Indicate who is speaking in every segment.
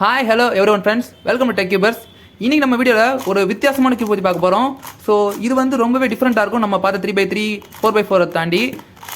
Speaker 1: Hi hello everyone friends, welcome to Tech Cubers. இன்றைக்கி நம்ம வீடியோவில் ஒரு வித்தியாசமான கியூப் பற்றி பார்க்க போகிறோம். ஸோ இது வந்து ரொம்பவே டிஃப்ரெண்ட்டாக இருக்கும் நம்ம பார்த்த 3x3 4x4 தாண்டி.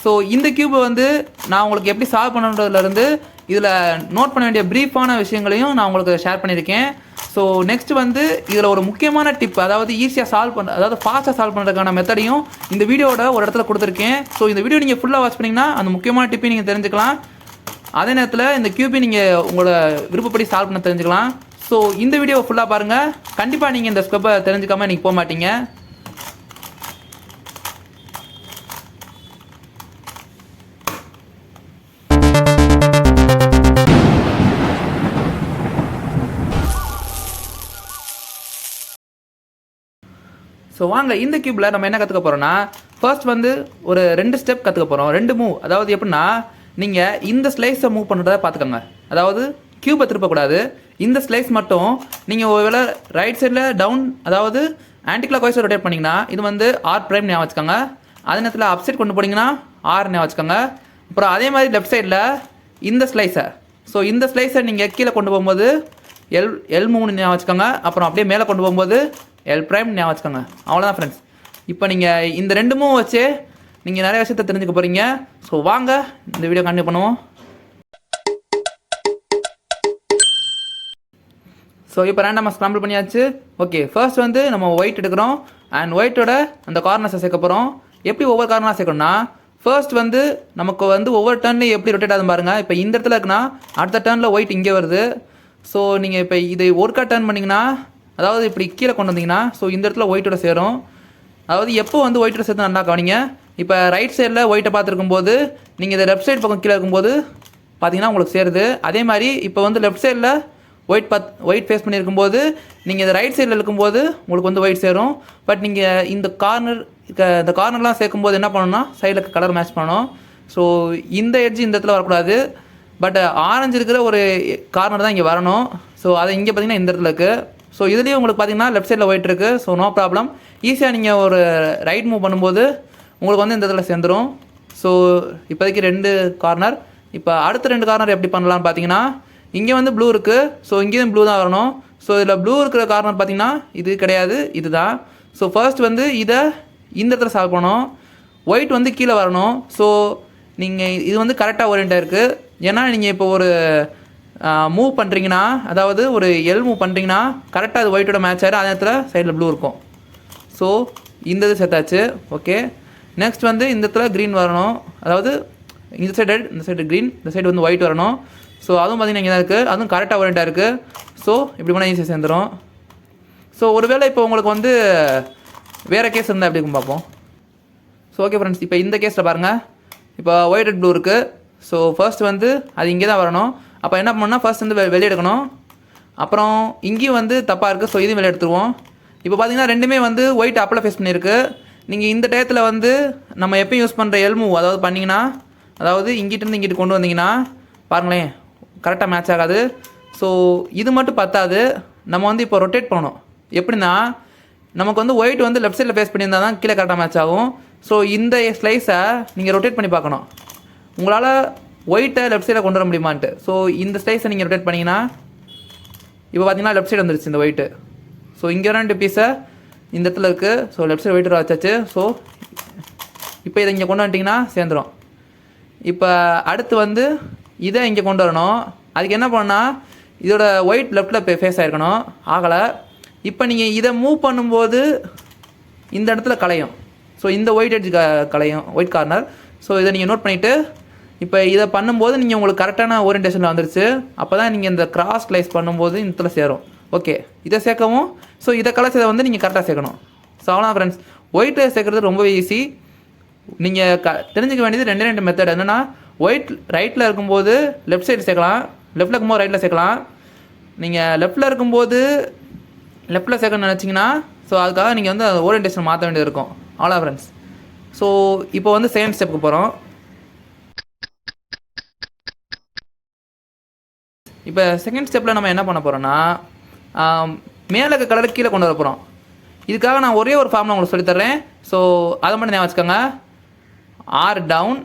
Speaker 1: ஸோ இந்த கியூபை வந்து நான் உங்களுக்கு எப்படி சால்வ் பண்ணுறதுலேருந்து இதில் நோட் பண்ண வேண்டிய ப்ரீஃபான விஷயங்களையும் நான் உங்களுக்கு ஷேர் பண்ணியிருக்கேன். ஸோ நெக்ஸ்ட் வந்து இதில் ஒரு முக்கியமான டிப், அதாவது ஈஸியாக சால்வ் பண்ண, அதாவது ஃபாஸ்ட்டாக சால்வ் பண்ணுறதுக்கான மெத்தடையும் இந்த வீடியோட ஒரு இடத்துல கொடுத்துருக்கேன். ஸோ இந்த வீடியோ நீங்கள் ஃபுல்லாக வாட்ச் பண்ணிங்கன்னா அந்த முக்கியமான டிப்பையும் நீங்கள் தெரிஞ்சுக்கலாம். அதே நேரத்தில் இந்த கியூபை நீங்கள் உங்களோட விருப்பப்படி சால்வ் பண்ண தெரிஞ்சுக்கலாம். ஸோ இந்த வீடியோவை ஃபுல்லாக பாருங்கள். கண்டிப்பாக நீங்கள் இந்த ஸ்கெப்பை தெரிஞ்சுக்காமல் நீங்கள் போக மாட்டீங்க. ஸோ வாங்க, இந்த கியூபில் நம்ம என்ன கற்றுக்க போகிறோன்னா, ஃபர்ஸ்ட் வந்து ஒரு 2 ஸ்டெப் கற்றுக்க போகிறோம். 2 மூவ். அதாவது எப்படின்னா, நீங்கள் இந்த ஸ்லைஸை மூவ் பண்ணுறத பார்த்துக்கோங்க. அதாவது கியூபை திருப்பக்கூடாது. இந்த ஸ்லைஸ் மட்டும் நீங்கள் ஒரு வேளை ரைட் சைடில் டவுன், அதாவது ஆன்டி கிளாக் வைஸை ரொட்டேட் பண்ணிங்கன்னா இது வந்து ஆர் ப்ரைம் ஞாபகம் வச்சுக்கோங்க. அதே நேரத்தில் அப் சைட் கொண்டு போனீங்கன்னா ஆர் ஞாபகம் வச்சுக்கோங்க. அப்புறம் அதே மாதிரி லெஃப்ட் சைடில் இந்த ஸ்லைஸை, ஸோ இந்த ஸ்லைஸை நீங்கள் கீழே கொண்டு போகும்போது எல் மூணு ஞாபகம் வச்சுக்கோங்க. அப்புறம் அப்படியே மேலே கொண்டு போகும்போது எல் ப்ரைம் ஞாபகம் வச்சுக்கோங்க. அவ்வளோதான் ஃப்ரெண்ட்ஸ். இப்போ நீங்கள் இந்த 2 மூவ் வச்சு நீங்கள் நிறைய விஷயத்தை தெரிஞ்சுக்க போகிறீங்க. ஸோ வாங்க இந்த வீடியோ கண்டினியூ பண்ணுவோம். ஸோ இப்போ ரேண்டமாக ஸ்க்ராம்பிள் பண்ணியாச்சு. ஓகே, ஃபர்ஸ்ட் வந்து நம்ம ஒயிட் எடுக்கிறோம் அண்ட் ஒயிட்டோட அந்த கார்னர்ஸை சேர்க்க போகிறோம். எப்படி ஒவ்வொரு கார்னராக சேர்க்கணும்னா, ஃபர்ஸ்ட் வந்து நமக்கு வந்து ஒவ்வொரு டர்ன்லேயும் எப்படி ரொட்டேட் ஆகுது பாருங்கள். இப்போ இந்த இடத்துல இருக்குன்னா அடுத்த டர்னில் ஒயிட் இங்கே வருது. ஸோ நீங்கள் இப்போ இது ஒர்க்காக டர்ன் பண்ணிங்கன்னா, அதாவது இப்படி கீழே கொண்டு வந்தீங்கன்னா, ஸோ இந்த இடத்துல ஒயிட்டோட சேரும். அதாவது எப்போ வந்து ஒயிட்டோட சேர்த்து நல்லா கவனிங்க. இப்போ ரைட் சைடில் ஒயிட்டை பார்த்துருக்கும் போது நீங்கள் இந்த லெஃப்ட் சைடு பக்கம் கீழே இருக்கும்போது பார்த்தீங்கன்னா உங்களுக்கு சேருது. அதே மாதிரி இப்போ வந்து லெஃப்ட் சைடில் ஒயிட் ஃபேஸ் பண்ணியிருக்கும்போது நீங்கள் இந்த ரைட் சைடில் இருக்கும்போது உங்களுக்கு வந்து ஒயிட் சேரும். பட் நீங்கள் இந்த கார்னர்லாம் சேர்க்கும்போது என்ன பண்ணணும்னா, சைடில் கலர் மேட்ச் பண்ணணும். ஸோ இந்த எட்ஜ் இந்த இடத்துல வரக்கூடாது. பட் ஆரஞ்சு இருக்கிற ஒரு கார்னர் தான் இங்கே வரணும். ஸோ அதை இங்கே பார்த்தீங்கன்னா இந்த இடத்துல இருக்குது. ஸோ இதுலேயும் உங்களுக்கு பார்த்தீங்கன்னா லெஃப்ட் சைடில் ஒயிட் இருக்குது. So no problem. ஈஸியாக நீங்கள் ஒரு ரைட் மூவ் பண்ணும்போது உங்களுக்கு வந்து இந்த இடத்துல சேர்ந்துடும். ஸோ இப்போதைக்கு 2 கார்னர். இப்போ அடுத்த 2 கார்னர் எப்படி பண்ணலான்னு பார்த்தீங்கன்னா, இங்கே வந்து ப்ளூ இருக்குது. ஸோ இங்கேயும் ப்ளூ தான் வரணும். ஸோ இதில் ப்ளூ இருக்கிற கார்னர் பார்த்தீங்கன்னா இது கிடையாது, இது தான். ஸோ ஃபர்ஸ்ட் வந்து இதை இந்த இடத்துல சால்வ் பண்ணணும். ஒயிட் வந்து கீழே வரணும். ஸோ நீங்கள் இது வந்து கரெக்டாக ஓரியண்டாக இருக்குது. ஏன்னா நீங்கள் இப்போ ஒரு மூவ் பண்ணுறீங்கன்னா, அதாவது ஒரு எல் மூவ் பண்ணுறீங்கன்னா கரெக்டாக அது ஒயிட்டோட மேட்ச் ஆகிடும். அதே நேரத்தில் சைடில் ப்ளூ இருக்கும். ஸோ இந்த இது சேர்த்தாச்சு. ஓகே, நெக்ஸ்ட் வந்து இந்த இடத்துல க்ரீன் வரணும். அதாவது இந்த சைடு க்ரீன், இந்த சைடு வந்து ஒயிட் வரணும். ஸோ அதுவும் பார்த்தீங்கன்னா இங்கே தான் இருக்குது. அதுவும் கரெக்டாக ஓரியண்டாக இருக்குது. ஸோ இப்படி பண்ணால் ஈஸியாக சேர்ந்துடும். ஸோ ஒருவேளை இப்போ உங்களுக்கு வந்து வேறு கேஸ் இருந்தால் எப்படி பார்ப்போம். ஸோ ஓகே ஃப்ரெண்ட்ஸ், இப்போ இந்த கேஸில் பாருங்கள். இப்போ ஒயிட் அண்ட் ப்ளூ இருக்குது. ஸோ ஃபர்ஸ்ட் வந்து அது இங்கே தான் வரணும். அப்போ என்ன பண்ணால் ஃபர்ஸ்ட் வந்து வெளியே எடுக்கணும். அப்புறம் இங்கேயும் வந்து தப்பாக இருக்குது. ஸோ இதையும் வெளியே எடுத்துருவோம். இப்போ பார்த்தீங்கன்னா ரெண்டுமே வந்து ஒயிட் அப்பில் ஃபேஸ் பண்ணியிருக்கு. நீங்கள் இந்த டயத்தில் வந்து நம்ம எப்பயும் யூஸ் பண்ணுற எல் மூவ் அதாவது பண்ணிங்கன்னா, அதாவது இங்கிட்டிருந்து இங்கிட்டு கொண்டு வந்தீங்கன்னா பாருங்களேன் கரெக்டாக மேட்ச் ஆகாது. ஸோ இது மட்டும் பத்தாது, நம்ம வந்து இப்போ ரொட்டேட் பண்ணணும். எப்படின்னா, நமக்கு வந்து ஒயிட் வந்து லெஃப்ட் சைடில் ஃபேஸ் பண்ணியிருந்தால் தான் கீழே கரெக்டாக மேட்ச் ஆகும். ஸோ இந்த ஸ்லைஸை நீங்கள் ரொட்டேட் பண்ணி பார்க்கணும், உங்களால் ஒயிட்டை லெஃப்ட் சைடில் கொண்டு வர முடியுமான்ட்டு. ஸோ இந்த ஸ்லைஸை நீங்கள் ரொட்டேட் பண்ணிங்கன்னா இப்போ பார்த்தீங்கன்னா லெஃப்ட் சைடு வந்துருச்சு இந்த ஒயிட்டு. ஸோ இங்கே 2 பீஸை இந்த இடத்துல இருக்குது. ஸோ லெஃப்ட் சைடு ஒயிட் வச்சாச்சு. ஸோ இப்போ இதை இங்கே கொண்டு வந்துட்டிங்கன்னா சேர்ந்துடும். இப்போ அடுத்து வந்து இதை இங்கே கொண்டு வரணும். அதுக்கு என்ன பண்ணால் இதோட ஒயிட் லெஃப்ட்டில் ஃபேஸ் ஆகிருக்கணும், ஆகலை. இப்போ நீங்கள் இதை மூவ் பண்ணும்போது இந்த இடத்துல கலையும். ஸோ இந்த ஒயிட் எட்ஜ் கலையும், ஒயிட் கார்னர். ஸோ இதை நீங்கள் நோட் பண்ணிவிட்டு இப்போ இதை பண்ணும்போது நீங்கள் உங்களுக்கு கரெக்டான ஓரியன்டேஷனில் வந்துருச்சு. அப்போ தான் நீங்கள் இந்த கிராஸ் ஸ்லைஸ் பண்ணும்போது இந்த இடத்துல சேரும். ஓகே, இதை சேர்க்கவும். ஸோ இதை கலர் இதை வந்து நீங்கள் கரெக்டாக சேர்க்கணும். ஸோ அவ்வளோ ஃப்ரெண்ட்ஸ், ஒயிட்டை சேர்க்குறது ரொம்ப ஈஸி. நீங்கள் தெரிஞ்சுக்க வேண்டியது 2 மெத்தட். என்னென்னா, ஒயிட் ரைட்டில் இருக்கும்போது லெஃப்ட் சைடு சேர்க்கலாம், லெஃப்ட்டில் இருக்கும்போது ரைட்டில் சேர்க்கலாம். நீங்கள் லெஃப்ட்டில் இருக்கும்போது லெஃப்ட்டில் சேர்க்கணும்னு நினச்சிங்கன்னா, ஸோ அதுக்காக நீங்கள் வந்து ஓரியன்டேஷன் மாற்ற வேண்டியது இருக்கும். அவ்வளோ ஃப்ரெண்ட்ஸ். ஸோ இப்போ வந்து செகண்ட் ஸ்டெப்புக்கு போகிறோம். இப்போ செகண்ட் ஸ்டெப்பில் நம்ம என்ன பண்ண போகிறோன்னா, மேலே இருக்க கலரை கீழே கொண்டு வர போகிறோம். இதுக்காக நான் ஒரே ஒரு ஃபார்முலா உங்களுக்கு சொல்லித்தரேன். ஸோ அதை மட்டும் ஞாபகம் வச்சுக்கோங்க. ஆர் டவுன்,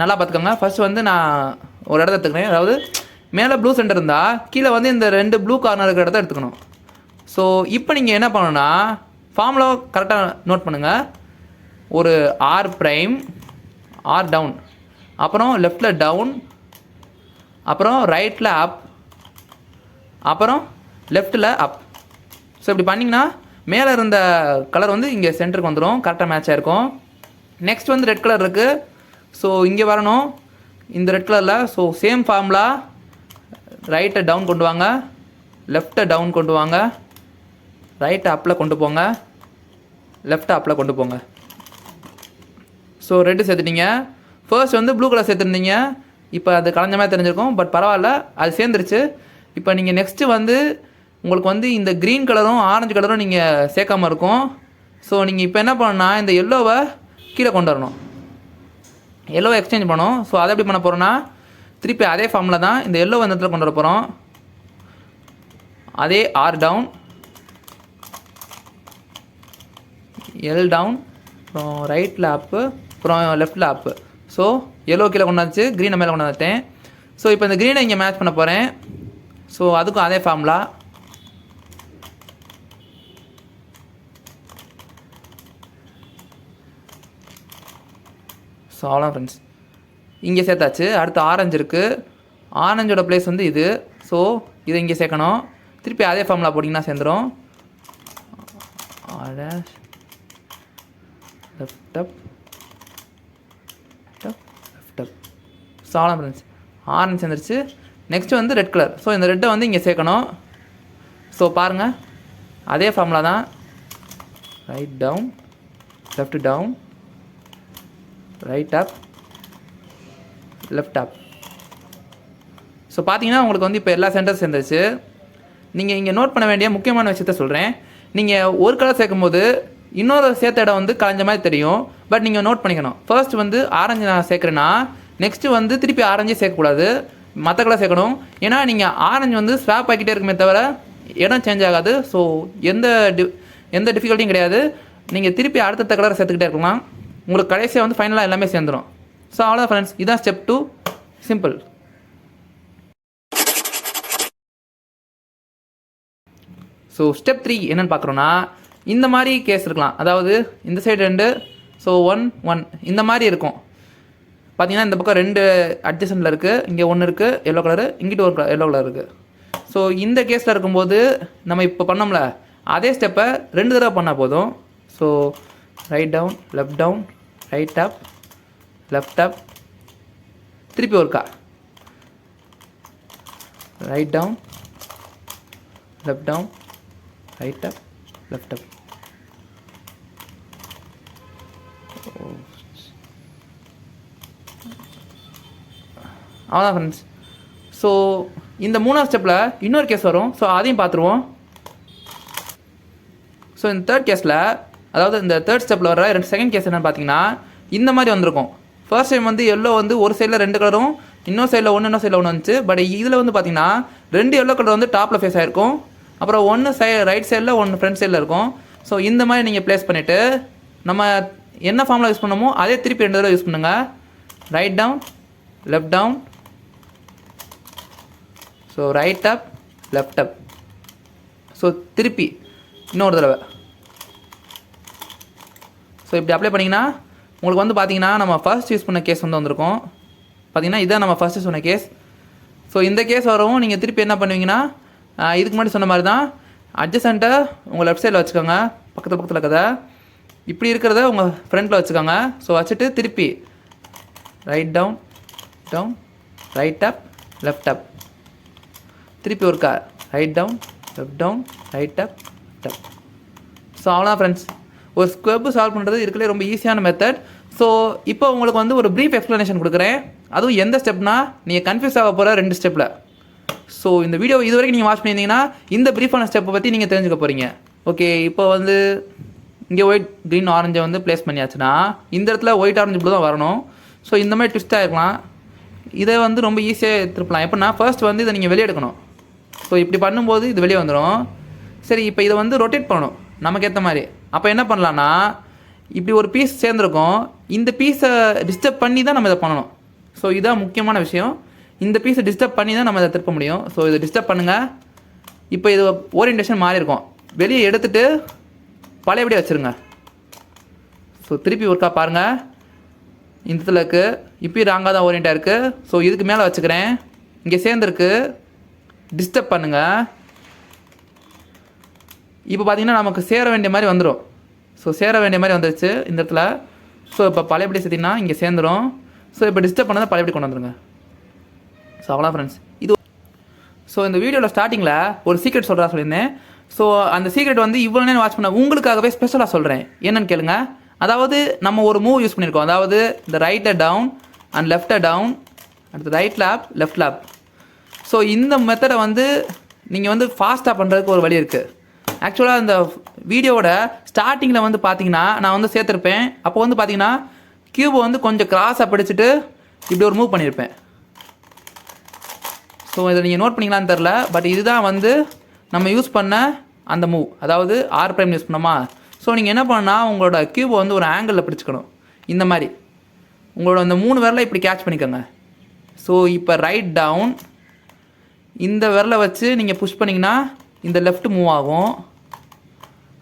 Speaker 1: நல்லா பார்த்துக்கோங்க. ஃபர்ஸ்ட் வந்து நான் ஒரு இடத்த எடுத்துக்கிறேன். அதாவது மேலே ப்ளூ சென்டர் இருந்தால் கீழே வந்து இந்த 2 ப்ளூ கார்னர் இருக்கிற இடத்த எடுத்துக்கணும். ஸோ இப்போ நீங்கள் என்ன பண்ணணும்னா ஃபார்முலா கரெக்டாக நோட் பண்ணுங்கள். ஒரு ஆர் ப்ரைம், ஆர் டவுன், அப்புறம் லெஃப்டில் டவுன், அப்புறம் ரைட்டில் அப், அப்புறம் லெஃப்ட்டில் அப். ஸோ இப்படி பண்ணிங்கன்னா மேலே இருந்த கலர் வந்து இங்கே சென்டருக்கு வந்துடும், கரெக்டாக மேட்சாக இருக்கும். நெக்ஸ்ட் வந்து ரெட் கலர் இருக்குது. ஸோ இங்கே வரணும் இந்த ரெட் கலரில். ஸோ சேம் ஃபார்முலா, ரைட்டை டவுன் கொண்டு வாங்க, லெஃப்ட்டை டவுன் கொண்டு வாங்க, ரைட்டை அப்பில் கொண்டு போங்க, லெஃப்ட்டை அப்பில் கொண்டு போங்க. ஸோ ரெட்டு சேர்த்துட்டீங்க. ஃபர்ஸ்ட் வந்து ப்ளூ கலர் சேர்த்துருந்தீங்க, இப்போ அது கலைஞ்ச மாதிரி தெரிஞ்சிருக்கும், பட் பரவாயில்ல, அது சேர்ந்துருச்சு. இப்போ நீங்கள் நெக்ஸ்ட்டு வந்து உங்களுக்கு வந்து இந்த க்ரீன் கலரும் ஆரஞ்சு கலரும் நீங்கள் சேர்க்காமல் இருக்கும். ஸோ நீங்கள் இப்போ என்ன பண்ணணும்னா இந்த எல்லோவை கீழே கொண்டு வரணும், எல்லோவை எக்ஸ்சேஞ்ச் பண்ணணும். ஸோ அதை எப்படி பண்ண போகிறோன்னா திருப்பி அதே ஃபார்மில் தான் இந்த எல்லோவை இந்த இடத்துல கொண்டு வர போகிறோம். அதே ஆர் டவுன், எல் டவுன், அப்புறம் ரைட்டில் அப்பு, அப்புறம் லெஃப்ட்டில் அப்பு. ஸோ எல்லோ கீழே கொண்டாச்சு, க்ரீனை மேலே கொண்டு வந்துட்டேன். ஸோ இப்போ இந்த க்ரீனை இங்கே மேட்ச் பண்ண போகிறேன். ஸோ அதுக்கும் அதே ஃபார்முலா, ஸோ அவ்வளோ ஃப்ரெண்ட்ஸ், இங்கே சேர்த்தாச்சு. அடுத்து ஆரஞ்சு இருக்குது, ஆரஞ்சோட பிளேஸ் வந்து இது. ஸோ இதை இங்கே சேர்க்கணும். திருப்பி அதே ஃபார்முலா போட்டிங்கன்னா சேர்ந்துடும். லெஃப்ட் அப், லெஃப்ட் அப். ஸோ அவ்வளோ ஃப்ரெண்ட்ஸ், ஆரஞ்சு சேர்ந்துருச்சு. நெக்ஸ்ட்டு வந்து ரெட் கலர். ஸோ இந்த ரெட்டை வந்து இங்கே சேர்க்கணும். ஸோ பாருங்கள் அதே ஃபார்முலா தான், right down, left down, right up, left up. So பார்த்தீங்கன்னா உங்களுக்கு வந்து இப்போ எல்லா சென்டர்ஸ் சேர்ந்துருச்சு. நீங்கள் இங்கே நோட் பண்ண வேண்டிய முக்கியமான விஷயத்த சொல்கிறேன். நீங்கள் ஒரு கலர் சேர்க்கும்போது இன்னொரு சேர்த்த இடம் வந்து கலைஞ்ச மாதிரி தெரியும், பட் நீங்கள் நோட் பண்ணிக்கணும். ஃபர்ஸ்ட் வந்து ஆரஞ்சு நான் சேர்க்குறேன்னா நெக்ஸ்ட்டு வந்து திருப்பி ஆரஞ்சே சேர்க்கக்கூடாது, மற்ற கலர் சேர்க்கணும். ஏன்னா நீங்கள் ஆரஞ்சு வந்து ஸ்வாப் ஆகிக்கிட்டே இருக்குமே தவிர இடம் சேஞ்ச் ஆகாது. ஸோ எந்த டிஃபிகல்ட்டியும் கிடையாது. நீங்கள் திருப்பி அடுத்த கலரை சேர்த்துக்கிட்டே இருக்கலாம், உங்களுக்கு கடைசியாக வந்து ஃபைனலாக எல்லாமே சேர்ந்துடும். ஸோ அவ்வளோ ஃப்ரெண்ட்ஸ், இதுதான் ஸ்டெப் 2, சிம்பிள். ஸோ ஸ்டெப் 3 என்னென்னு பார்க்குறோன்னா இந்த மாதிரி கேஸ் இருக்கலாம். அதாவது இந்த சைடு 2, ஸோ 1 1 இந்த மாதிரி இருக்கும். பார்த்தீங்கன்னா இந்த பக்கம் 2 அட்ஜஸ்டன்ட்டில் இருக்குது, இங்கே 1 இருக்குது எல்லோ கலரு, இங்கிட்ட ஒரு எல்லோ கலர் இருக்குது. ஸோ இந்த கேஸில் இருக்கும்போது நம்ம இப்போ பண்ணோம்ல அதே ஸ்டெப்பை 2 தடவை பண்ணால் போதும். So right down, left down, right up, left up, திருப்பி ஒருக்கா right down, left down, right up, left up. அவ்வளோதான் ஃப்ரெண்ட்ஸ். ஸோ இந்த 3ஆவது ஸ்டெப்பில் இன்னொரு கேஸ் வரும். ஸோ அதையும் பார்த்துருவோம். ஸோ இந்த தேர்ட் கேஸில், அதாவது இந்த தேர்ட் ஸ்டெப்பில் வர செகண்ட் கேஸ் என்னென்னு பார்த்தீங்கன்னா இந்த மாதிரி வந்திருக்கும். ஃபர்ஸ்ட் டைம் வந்து எல்லோ வந்து ஒரு சைடில் 2 கலரும், இன்னொரு சைடில் 1 இன்னொரு சைடில் 1 வந்துச்சு. பட் இதில் வந்து பார்த்தீங்கன்னா 2 எல்லோ கலர் வந்து டாப்பில் ஃபேஸ் ஆகிருக்கும், அப்புறம் 1 ரைட் சைடில் 1 ஃப்ரண்ட் சைடில் இருக்கும். ஸோ இந்த மாதிரி நீங்கள் ப்ளேஸ் பண்ணிவிட்டு நம்ம என்ன ஃபார்முலா யூஸ் பண்ணமோ அதே திருப்பி 2 தடவை யூஸ் பண்ணுங்கள். Right down, left down, so right up, left up. So திருப்பி இன்னொரு தடவை. ஸோ இப்படி அப்ளை பண்ணிங்கன்னா உங்களுக்கு வந்து பார்த்தீங்கன்னா நம்ம ஃபர்ஸ்ட் யூஸ் பண்ண கேஸ் வந்து வந்திருக்கும். பார்த்தீங்கன்னா இதான் நம்ம ஃபர்ஸ்ட்டு சொன்ன கேஸ். ஸோ இந்த கேஸ் வரவும் நீங்கள் திருப்பி என்ன பண்ணுவீங்கன்னா இதுக்கு முன்னாடி சொன்ன மாதிரி தான் அட்ஜசண்ட்டை உங்கள் லெஃப்ட் சைடில் வச்சுக்கோங்க, பக்கத்தில் இருக்கிறத. இப்படி இருக்கிறத உங்கள் ஃப்ரண்ட்டில் வச்சுக்கோங்க. ஸோ வச்சுட்டு திருப்பி right down, down, right up, left up, திருப்பி ஒருக்கா right down, left down, right up, left up. So அவ்வளோதான் ஃப்ரெண்ட்ஸ், ஒரு ஸ்கொயப் சால்வ் பண்ணுறது இருக்கிறதுலே ரொம்ப ஈஸியான மெத்தட். ஸோ இப்போ உங்களுக்கு வந்து ஒரு ப்ரீஃப் எக்ஸ்ப்ளனேஷன் கொடுக்குறேன். அதுவும் எந்த ஸ்டெப்னா நீங்கள் கன்ஃபியூஸ் ஆக போகிற 2 ஸ்டெப்பில். ஸோ இந்த வீடியோ இது வரைக்கும் நீங்கள் வாட்ச் பண்ணியிருந்தீங்கன்னா இந்த ப்ரீஃபான ஸ்டெப்பை பற்றி நீங்கள் தெரிஞ்சுக்க போகிறீங்க. ஓகே, இப்போ வந்து இங்கே ஒயிட், க்ரீன், ஆரஞ்சை வந்து ப்ளேஸ் பண்ணியாச்சுன்னா இந்த இடத்துல ஒயிட், ஆரஞ்சு ப்ளூ தான் வரணும். ஸோ இந்த மாதிரி ட்விஸ்ட்டாக இருக்கலாம். இதை வந்து ரொம்ப ஈஸியாக திருப்பலாம். எப்படின்னா ஃபர்ஸ்ட் வந்து இதை நீங்கள் வெளியே எடுக்கணும். ஸோ இப்படி பண்ணும்போது இது வெளியே வந்துடும். சரி, இப்போ இதை வந்து ரொட்டேட் பண்ணணும் நமக்கு ஏற்ற மாதிரி. அப்போ என்ன பண்ணலான்னா இப்படி ஒரு பீஸ் சேர்ந்துருக்கும், இந்த பீஸை டிஸ்டர்ப் பண்ணி தான் நம்ம இதை பண்ணணும். ஸோ இதுதான் முக்கியமான விஷயம். இந்த பீஸை டிஸ்டர்ப் பண்ணி தான் நம்ம அதை திருப்ப முடியும். ஸோ இதை டிஸ்டர்ப் பண்ணுங்கள். இப்போ இது ஓரியன்டேஷன் மாறி இருக்கும். வெளியே எடுத்துகிட்டு பழையபடியே வச்சுருங்க. ஸோ திருப்பி ஒர்க்காக பாருங்கள். இந்த இடத்துல இருக்குது, இப்போயும் ராங்காக தான் ஓரியண்டாக இருக்குது. ஸோ இதுக்கு மேலே வச்சுக்கிறேன். இங்கே சேர்ந்துருக்கு, டிஸ்டர்ப் பண்ணுங்கள். இப்போ பார்த்தீங்கன்னா நமக்கு சேர வேண்டிய மாதிரி வந்துடும். ஸோ சேர வேண்டிய மாதிரி வந்துருச்சு இந்த இடத்துல. ஸோ இப்போ பழையபடி சேர்த்திங்கன்னா இங்கே சேர்ந்துடும். ஸோ இப்போ டிஸ்டர்ப் பண்ணதை பழையபடி கொண்டு வந்துருங்க. ஸோ அவ்வளோ ஃப்ரெண்ட்ஸ். இது ஸோ இந்த வீடியோவில் ஸ்டார்டிங்கில் ஒரு சீக்ரெட் சொல்கிறா சொல்லியிருந்தேன். ஸோ அந்த சீக்ரெட் வந்து இவ்வளோ நேரம் வாட்ச் பண்ண உங்களுக்காகவே ஸ்பெஷலாக சொல்கிறேன். என்னென்னு கேளுங்க. அதாவது நம்ம ஒரு மூவ் யூஸ் பண்ணியிருக்கோம். அதாவது இந்த ரைட்டை டவுன் அண்ட் லெஃப்டை டவுன், அடுத்து right lab left lab. So இந்த மெத்தடை வந்து நீங்கள் வந்து ஃபாஸ்ட்டாக பண்ணுறதுக்கு ஒரு வழி இருக்குது. ஆக்சுவலாக இந்த வீடியோவோட ஸ்டார்டிங்கில் வந்து பார்த்தீங்கன்னா நான் வந்து சேர்த்துருப்பேன். அப்போ வந்து பார்த்தீங்கன்னா கியூபை வந்து கொஞ்சம் கிராஸாக பிடிச்சிட்டு இப்படி ஒரு மூவ் பண்ணியிருப்பேன். ஸோ இதை நீங்கள் நோட் பண்ணிங்களான்னு தெரில. பட் இதுதான் வந்து நம்ம யூஸ் பண்ண அந்த மூவ். அதாவது ஆர் பிரைம் யூஸ் பண்ணோமா. ஸோ நீங்கள் என்ன பண்ணால் உங்களோட கியூபை வந்து ஒரு ஆங்கிளில் பிடிச்சிக்கணும். இந்த மாதிரி உங்களோட அந்த 3 விரலை இப்படி கேட்ச் பண்ணிக்கோங்க. ஸோ இப்போ ரைட் டவுன் இந்த விரலை வச்சு நீங்கள் புஷ் பண்ணிங்கன்னா இந்த லெஃப்ட் மூவ் ஆகும்.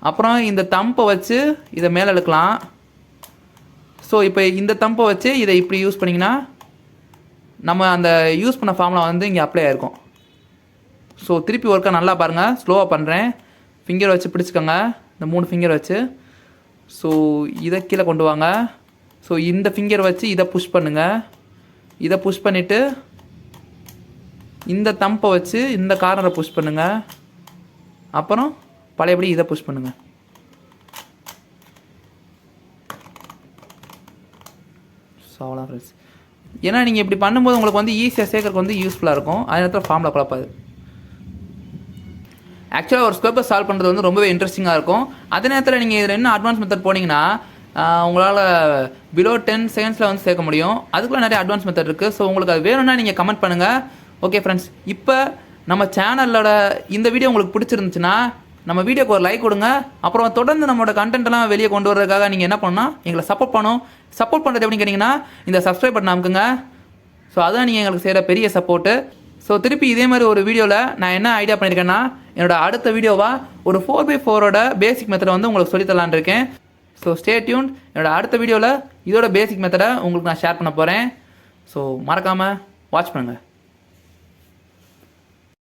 Speaker 1: அப்புறம் இந்த தம்பை வச்சு இதை மேலே இழுக்கலாம். ஸோ இப்போ இந்த தம்பை வச்சு இதை இப்படி யூஸ் பண்ணிங்கன்னா நம்ம அந்த யூஸ் பண்ண ஃபார்முலா வந்து இங்கே அப்ளை ஆகிருக்கும். ஸோ திருப்பி ஒர்க்காக நல்லா பாருங்கள். ஸ்லோவாக பண்ணுறேன். ஃபிங்கர் வச்சு பிடிச்சிக்கோங்க, இந்த 3 ஃபிங்கர் வச்சு. ஸோ இதை கீழே கொண்டு வாங்க. ஸோ இந்த ஃபிங்கர் வச்சு இதை புஷ் பண்ணுங்கள். இதை புஷ் பண்ணிவிட்டு இந்த தம்பை வச்சு இந்த கார்னரை புஷ் பண்ணுங்கள். அப்புறம் பழையபடி இதை புஷ் பண்ணுங்கள். ஸோ அவ்வளோ ஃப்ரெண்ட்ஸ். ஏன்னா நீங்கள் இப்படி பண்ணும்போது உங்களுக்கு வந்து ஈஸியாக சேர்க்கறதுக்கு வந்து யூஸ்ஃபுல்லாக இருக்கும். அதே நேரத்தில் ஃபார்மில் குழப்பாது. ஆக்சுவலாக ஒரு ஸ்கொயர் சால்வ் பண்ணுறது வந்து ரொம்பவே இன்ட்ரெஸ்டிங்காக இருக்கும். அதே நேரத்தில் நீங்கள் இதில் என்ன அட்வான்ஸ் மெத்தட் போனீங்கன்னா உங்களால் பிலோ 10 செகண்ட்ஸில் வந்து சேர்க்க முடியும். அதுக்குள்ளே நிறைய அட்வான்ஸ் மெத்தட் இருக்குது. ஸோ உங்களுக்கு அது வேணும்னா நீங்கள் கமெண்ட் பண்ணுங்கள். ஓகே ஃப்ரெண்ட்ஸ், இப்போ நம்ம சேனலோட இந்த வீடியோ உங்களுக்கு பிடிச்சிருந்துச்சுன்னா நம்ம வீடியோக்கு ஒரு லைக் கொடுங்க. அப்புறம் தொடர்ந்து நம்மளோட கண்டென்ட்லாம் வெளியே கொண்டு வரதுக்காக நீங்கள் என்ன பண்ணணும், எங்களை சப்போர்ட் பண்ணணும். சப்போர்ட் பண்ணுறது எப்படின்னு கேட்டிங்கன்னா இந்த சப்ஸ்கிரைப் பட்டன் அமுக்குங்க. ஸோ அதுதான் நீங்கள் எங்களுக்கு செய்கிற பெரிய சப்போர்ட்டு. ஸோ திருப்பி இதே மாதிரி ஒரு வீடியோவில் நான் என்ன ஐடியா பண்ணியிருக்கேன்னா என்னோடய அடுத்த வீடியோவாக ஒரு 4x4ஓட பேசிக் மெத்தடை வந்து உங்களுக்கு சொல்லித்தரலான்னு இருக்கேன். So stay tune. என்னோடய அடுத்த வீடியோவில் இதோட பேசிக் மெத்தடை உங்களுக்கு நான் ஷேர் பண்ண போகிறேன். ஸோ மறக்காமல் வாட்ச் பண்ணுங்கள்.